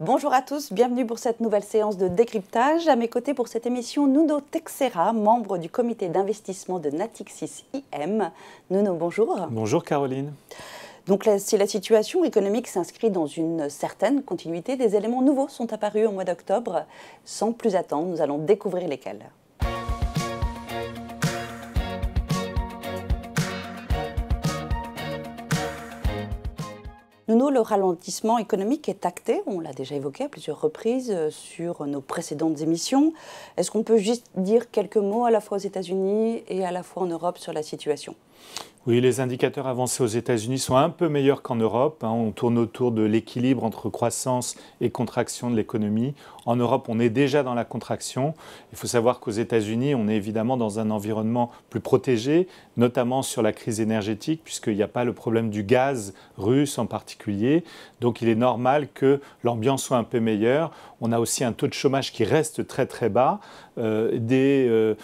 Bonjour à tous, bienvenue pour cette nouvelle séance de décryptage. À mes côtés pour cette émission, Nuno Teixeira, membre du comité d'investissement de Natixis IM. Nuno, bonjour. Bonjour Caroline. Donc si la situation économique s'inscrit dans une certaine continuité, des éléments nouveaux sont apparus au mois d'octobre. Sans plus attendre, nous allons découvrir lesquels. Nuno, le ralentissement économique est acté, on l'a déjà évoqué à plusieurs reprises sur nos précédentes émissions. Est-ce qu'on peut juste dire quelques mots à la fois aux États-Unis et à la fois en Europe sur la situation ? Oui, les indicateurs avancés aux États-Unis sont un peu meilleurs qu'en Europe. On tourne autour de l'équilibre entre croissance et contraction de l'économie. En Europe, on est déjà dans la contraction. Il faut savoir qu'aux États-Unis, on est évidemment dans un environnement plus protégé, notamment sur la crise énergétique, puisqu'il n'y a pas le problème du gaz russe en particulier. Donc il est normal que l'ambiance soit un peu meilleure. On a aussi un taux de chômage qui reste très très bas, des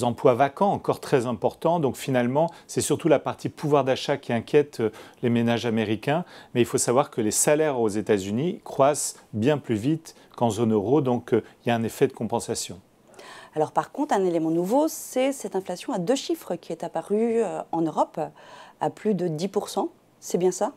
emplois vacants encore très importants. Donc finalement, c'est surtout la partie pouvoir d'achat qui inquiète les ménages américains. Mais il faut savoir que les salaires aux États-Unis croissent bien plus vite qu'en zone euro. Donc il y a un effet de compensation. Alors par contre, un élément nouveau, c'est cette inflation à deux chiffres qui est apparue en Europe à plus de 10%. C'est bien ça ?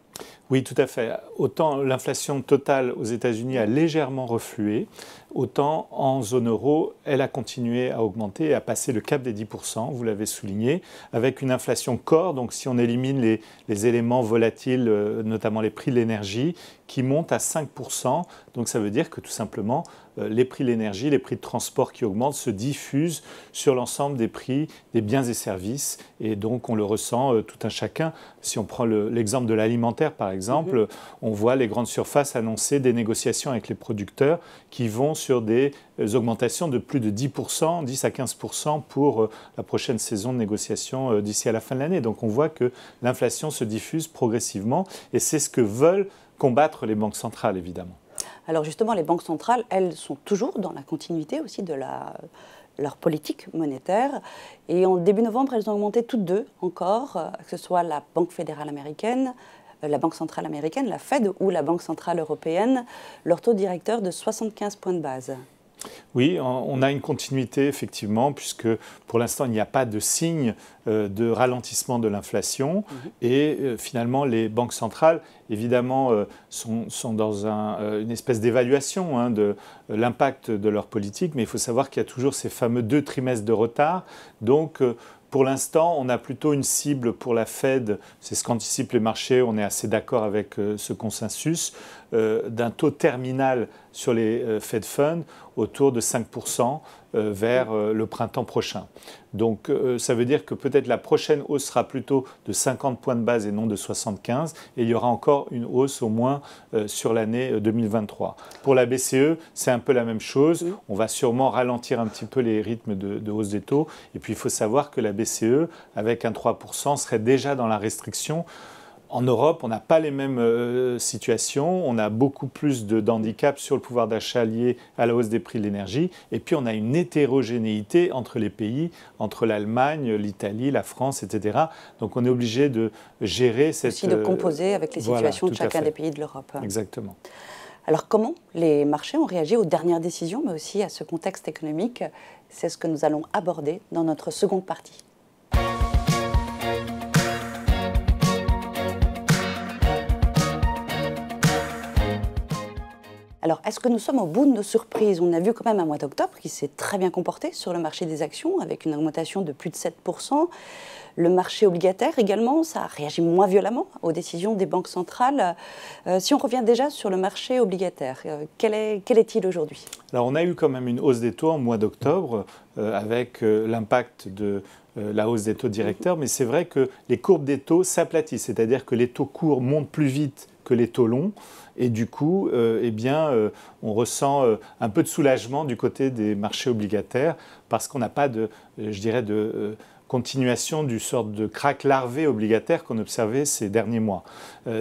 Oui, tout à fait. Autant l'inflation totale aux États-Unis a légèrement reflué, autant en zone euro, elle a continué à augmenter et à passer le cap des 10%, vous l'avez souligné, avec une inflation core, donc si on élimine les éléments volatiles, notamment les prix de l'énergie, qui montent à 5%. Donc ça veut dire que tout simplement, les prix de l'énergie, les prix de transport qui augmentent se diffusent sur l'ensemble des prix des biens et services. Et donc on le ressent tout un chacun. Si on prend l'exemple de l'alimentaire, par exemple, on voit les grandes surfaces annoncer des négociations avec les producteurs qui vont sur des augmentations de plus de 10%, 10 à 15% pour la prochaine saison de négociation d'ici à la fin de l'année. Donc on voit que l'inflation se diffuse progressivement et c'est ce que veulent combattre les banques centrales, évidemment. Alors justement, les banques centrales, elles sont toujours dans la continuité aussi de leur politique monétaire. Et en début novembre, elles ont augmenté toutes deux encore, que ce soit la Banque fédérale américaine, la Banque centrale américaine, la Fed ou la Banque centrale européenne, leur taux directeur de 75 points de base. Oui, on a une continuité effectivement, puisque pour l'instant il n'y a pas de signe de ralentissement de l'inflation et finalement les banques centrales évidemment sont dans une espèce d'évaluation de l'impact de leur politique, mais il faut savoir qu'il y a toujours ces fameux 2 trimestres de retard. Donc pour l'instant, on a plutôt une cible pour la Fed, c'est ce qu'anticipent les marchés, on est assez d'accord avec ce consensus, d'un taux terminal sur les Fed Funds autour de 5% vers le printemps prochain. Donc ça veut dire que peut-être la prochaine hausse sera plutôt de 50 points de base et non de 75, et il y aura encore une hausse au moins sur l'année 2023. Pour la BCE, c'est un peu la même chose. On va sûrement ralentir un petit peu les rythmes de hausse des taux. Et puis il faut savoir que la BCE, avec un 3%, serait déjà dans la restriction. En Europe, on n'a pas les mêmes situations, on a beaucoup plus d'handicap sur le pouvoir d'achat lié à la hausse des prix de l'énergie, et puis on a une hétérogénéité entre les pays, entre l'Allemagne, l'Italie, la France, etc. Donc on est obligé de gérer cette... Aussi de composer avec les situations de chacun des pays de l'Europe. Exactement. Alors comment les marchés ont réagi aux dernières décisions, mais aussi à ce contexte économique? C'est ce que nous allons aborder dans notre seconde partie. Alors, est-ce que nous sommes au bout de nos surprises? On a vu quand même un mois d'octobre qui s'est très bien comporté sur le marché des actions, avec une augmentation de plus de 7%. Le marché obligataire également, ça a réagi moins violemment aux décisions des banques centrales. Si on revient déjà sur le marché obligataire, quel est-il aujourd'hui? Alors, on a eu quand même une hausse des taux en mois d'octobre, avec l'impact de la hausse des taux directeurs, mais c'est vrai que les courbes des taux s'aplatissent, c'est-à-dire que les taux courts montent plus vite que les taux longs. Et du coup, on ressent un peu de soulagement du côté des marchés obligataires parce qu'on n'a pas de continuation du sorte de krach larvé obligataire qu'on observait ces derniers mois.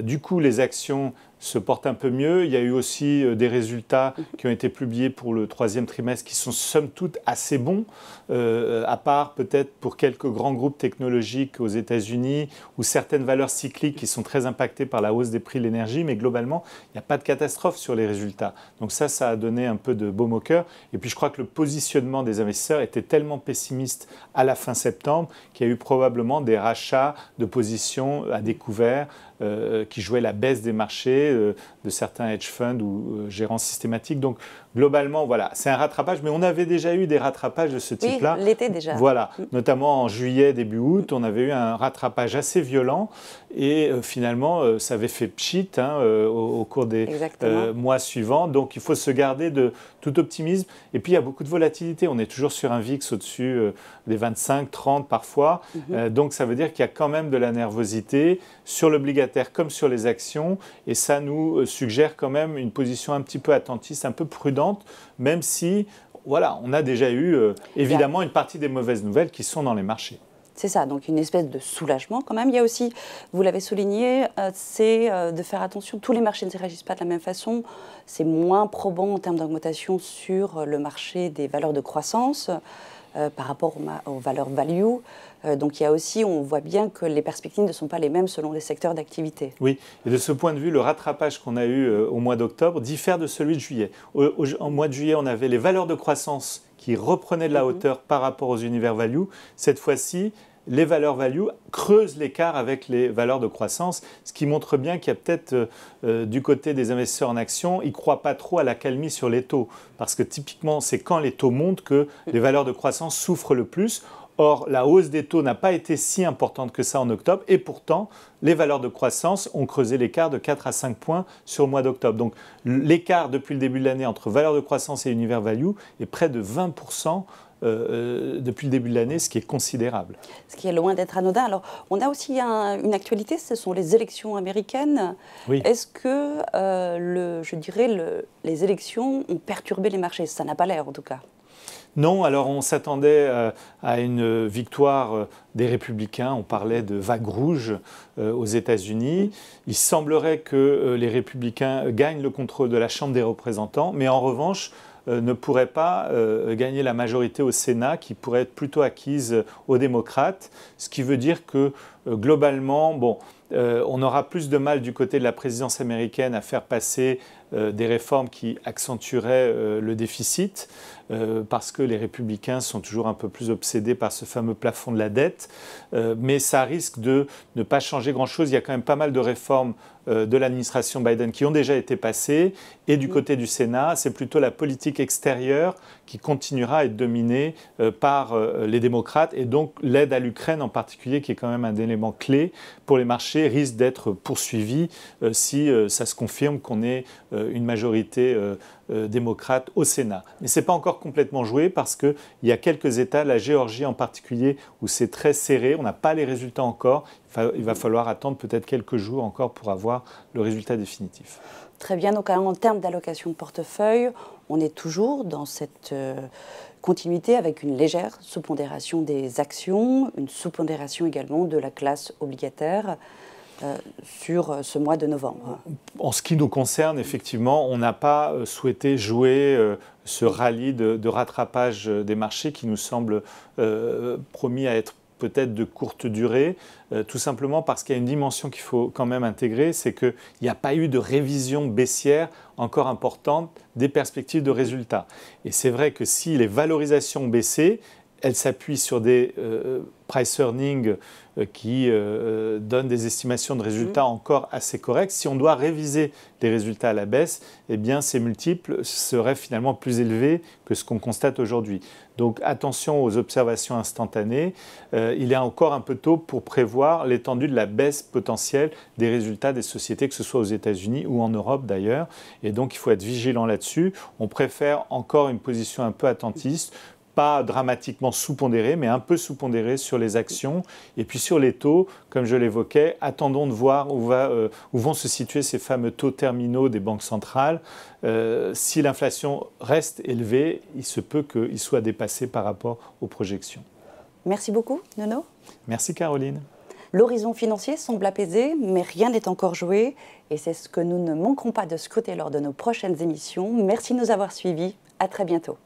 Du coup, les actions se porte un peu mieux. Il y a eu aussi des résultats qui ont été publiés pour le troisième trimestre qui sont somme toute assez bons, à part peut-être pour quelques grands groupes technologiques aux États-Unis ou certaines valeurs cycliques qui sont très impactées par la hausse des prix de l'énergie, mais globalement, il n'y a pas de catastrophe sur les résultats. Donc ça a donné un peu de baume au cœur. Et puis je crois que le positionnement des investisseurs était tellement pessimiste à la fin septembre qu'il y a eu probablement des rachats de positions à découvert qui jouaient la baisse des marchés de certains hedge funds ou gérants systématiques. Donc globalement, voilà, c'est un rattrapage, mais on avait déjà eu des rattrapages de ce type-là. Oui, l'été déjà. Voilà, notamment en juillet, début août, on avait eu un rattrapage assez violent et finalement, ça avait fait pchit au cours des mois suivants. Donc il faut se garder de tout optimisme. Et puis il y a beaucoup de volatilité. On est toujours sur un VIX au-dessus des 25, 30 parfois. Donc ça veut dire qu'il y a quand même de la nervosité sur l'obligataire comme sur les actions. Et ça nous suggère quand même une position un petit peu attentiste, un peu prudente, même si voilà, on a déjà eu évidemment une partie des mauvaises nouvelles qui sont dans les marchés. C'est ça, donc une espèce de soulagement quand même. Il y a aussi, vous l'avez souligné, c'est de faire attention, tous les marchés ne réagissent pas de la même façon. C'est moins probant en termes d'augmentation sur le marché des valeurs de croissance par rapport aux valeurs value. Donc il y a aussi, on voit bien que les perspectives ne sont pas les mêmes selon les secteurs d'activité. Oui, et de ce point de vue, le rattrapage qu'on a eu au mois d'octobre diffère de celui de juillet. En mois de juillet, on avait les valeurs de croissance qui reprenaient de la hauteur par rapport aux univers value. Cette fois-ci, les valeurs value creusent l'écart avec les valeurs de croissance, ce qui montre bien qu'il y a peut-être du côté des investisseurs en actions, ils ne croient pas trop à l'accalmie sur les taux. Parce que typiquement, c'est quand les taux montent que les valeurs de croissance souffrent le plus. Or, la hausse des taux n'a pas été si importante que ça en octobre et pourtant, les valeurs de croissance ont creusé l'écart de 4 à 5 points sur le mois d'octobre. Donc, l'écart depuis le début de l'année entre valeurs de croissance et univers value est près de 20% depuis le début de l'année, ce qui est considérable. Ce qui est loin d'être anodin. Alors, on a aussi une actualité, ce sont les élections américaines. Oui. Est-ce que, je dirais, les élections ont perturbé les marchés? Ça n'a pas l'air, en tout cas. Non, alors on s'attendait à une victoire des Républicains. On parlait de vague rouge aux États-Unis. Il semblerait que les Républicains gagnent le contrôle de la Chambre des représentants, mais en revanche, ne pourraient pas gagner la majorité au Sénat, qui pourrait être plutôt acquise aux démocrates, ce qui veut dire que globalement, on aura plus de mal du côté de la présidence américaine à faire passer des réformes qui accentueraient le déficit, parce que les républicains sont toujours un peu plus obsédés par ce fameux plafond de la dette, mais ça risque de ne pas changer grand-chose. Il y a quand même pas mal de réformes de l'administration Biden qui ont déjà été passées, et du côté du Sénat, c'est plutôt la politique extérieure qui continuera à être dominée par les démocrates, et donc l'aide à l'Ukraine en particulier, qui est quand même un élément clé pour les marchés, risque d'être poursuivi si ça se confirme qu'on ait une majorité démocrate au Sénat. Mais ce n'est pas encore complètement joué parce qu'il y a quelques États, la Géorgie en particulier, où c'est très serré, on n'a pas les résultats encore, il va falloir attendre peut-être quelques jours encore pour avoir le résultat définitif. Très bien, donc en termes d'allocation de portefeuille, on est toujours dans cette continuité avec une légère sous-pondération des actions, une sous-pondération également de la classe obligataire sur ce mois de novembre. En ce qui nous concerne, effectivement, on n'a pas souhaité jouer ce rallye de rattrapage des marchés qui nous semble promis à être peut-être de courte durée, tout simplement parce qu'il y a une dimension qu'il faut quand même intégrer, c'est qu'il n'y a pas eu de révision baissière encore importante des perspectives de résultats. Et c'est vrai que si les valorisations ont baissé, elles s'appuient sur des price earnings qui donnent des estimations de résultats encore assez correctes. Si on doit réviser les résultats à la baisse, eh bien ces multiples seraient finalement plus élevés que ce qu'on constate aujourd'hui. Donc attention aux observations instantanées. Il est encore un peu tôt pour prévoir l'étendue de la baisse potentielle des résultats des sociétés, que ce soit aux États-Unis ou en Europe d'ailleurs. Et donc il faut être vigilant là-dessus. On préfère encore une position un peu attentiste, pas dramatiquement sous-pondéré, mais un peu sous-pondéré sur les actions. Et puis sur les taux, comme je l'évoquais, attendons de voir où vont se situer ces fameux taux terminaux des banques centrales. Si l'inflation reste élevée, il se peut qu'il soit dépassé par rapport aux projections. Merci beaucoup, Nono. Merci Caroline. L'horizon financier semble apaisé, mais rien n'est encore joué. Et c'est ce que nous ne manquerons pas de scruter lors de nos prochaines émissions. Merci de nous avoir suivis. À très bientôt.